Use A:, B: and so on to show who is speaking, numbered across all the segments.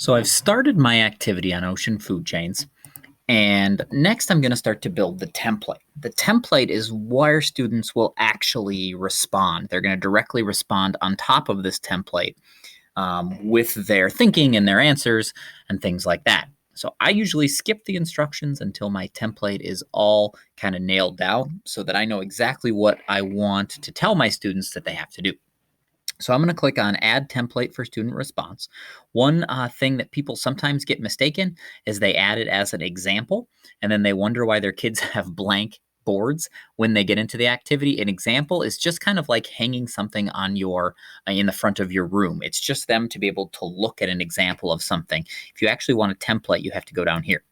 A: So I've started my activity on ocean food chains, and next I'm going to start to build the template. The template is where students will actually respond. They're going to directly respond on top of this template with their thinking and their answers and things like that. So I usually skip the instructions until my template is all kind of nailed down so that I know exactly what I want to tell my students that they have to do. So I'm going to click on Add Template for Student Response. One thing that people sometimes get mistaken is they add it as an example, and then they wonder why their kids have blank boards when they get into the activity. An example is just kind of like hanging something on your in the front of your room. It's just them to be able to look at an example of something. If you actually want a template, you have to go down here.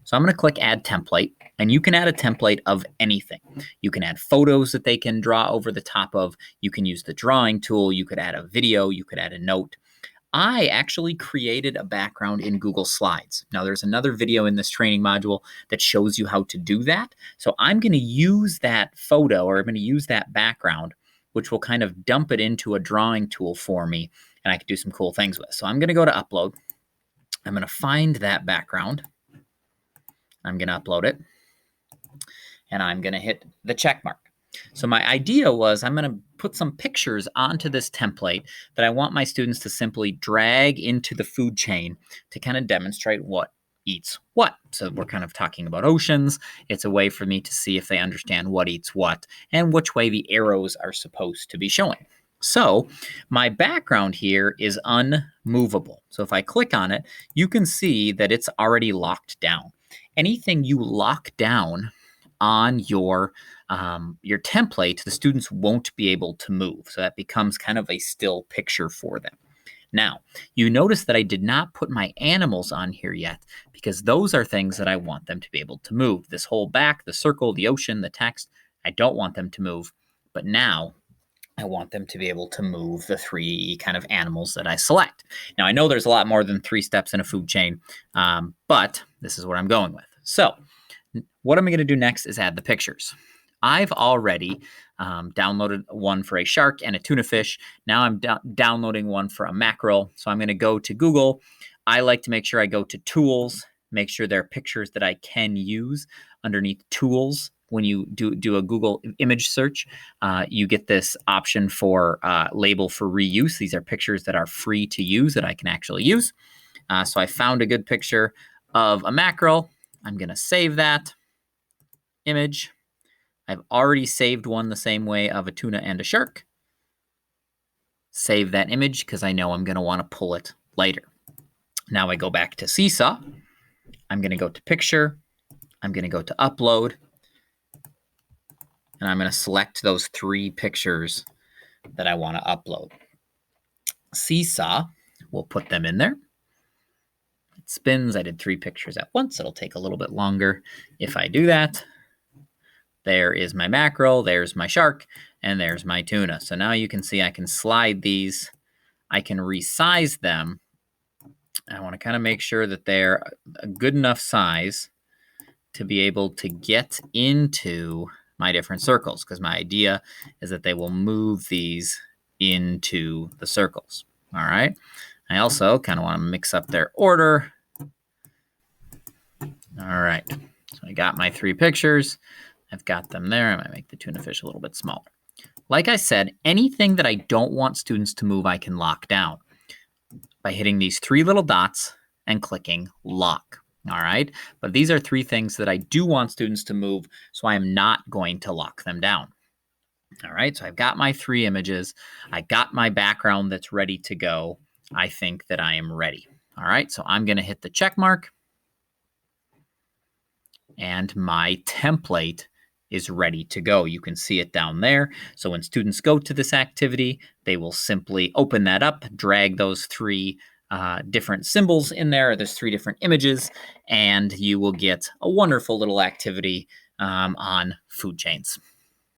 A: So I'm going to click Add Template, and you can add a template of anything. You can add photos that they can draw over the top of. You can use the drawing tool. You could add a video. You could add a note. I actually created a background in Google Slides. Now, there's another video in this training module that shows you how to do that. So I'm going to use that photo, or I'm going to use that background, which will kind of dump it into a drawing tool for me, and I can do some cool things with. So I'm going to go to Upload. I'm going to find that background. I'm going to upload it, and I'm going to hit the check mark. So my idea was I'm going to put some pictures onto this template that I want my students to simply drag into the food chain to kind of demonstrate what eats what. So we're kind of talking about oceans. It's a way for me to see if they understand what eats what and which way the arrows are supposed to be showing. So my background here is unmovable. So if I click on it, you can see that it's already locked down. Anything you lock down on your template, the students won't be able to move. So that becomes kind of a still picture for them. Now, you notice that I did not put my animals on here yet because those are things that I want them to be able to move. This whole back, the circle, the ocean, the text, I don't want them to move. But now I want them to be able to move the three kind of animals that I select. Now, I know there's a lot more than 3 steps in a food chain, but this is what I'm going with. So what I'm going to do next is add the pictures. I've already downloaded one for a shark and a tuna fish. Now I'm downloading one for a mackerel. So I'm going to go to Google. I like to make sure I go to Tools, make sure there are pictures that I can use underneath Tools. When you do a Google image search, you get this option for label for reuse. These are pictures that are free to use that I can actually use. So I found a good picture of a mackerel. I'm going to save that image. I've already saved one the same way of a tuna and a shark. Save that image because I know I'm going to want to pull it later. Now I go back to Seesaw. I'm going to go to Picture. I'm going to go to Upload. And I'm going to select those 3 pictures that I want to upload. Seesaw, we'll put them in there. It spins. I did 3 pictures at once. It'll take a little bit longer if I do that. There is my mackerel, there's my shark, and there's my tuna. So now you can see I can slide these. I can resize them. I want to kind of make sure that they're a good enough size to be able to get into my different circles, because my idea is that they will move these into the circles. All right. I also kind of want to mix up their order. All right. So I got my 3 pictures. I've got them there. I might make the tuna fish a little bit smaller. Like I said, anything that I don't want students to move, I can lock down by hitting these 3 little dots and clicking lock. All right. But these are 3 things that I do want students to move, so I am not going to lock them down. All right. So I've got my 3 images. I got my background that's ready to go. I think that I am ready. All right. So I'm going to hit the check mark. And my template is ready to go. You can see it down there. So when students go to this activity, they will simply open that up, drag those 3 different symbols in there. There's 3 different images, and you will get a wonderful little activity on food chains.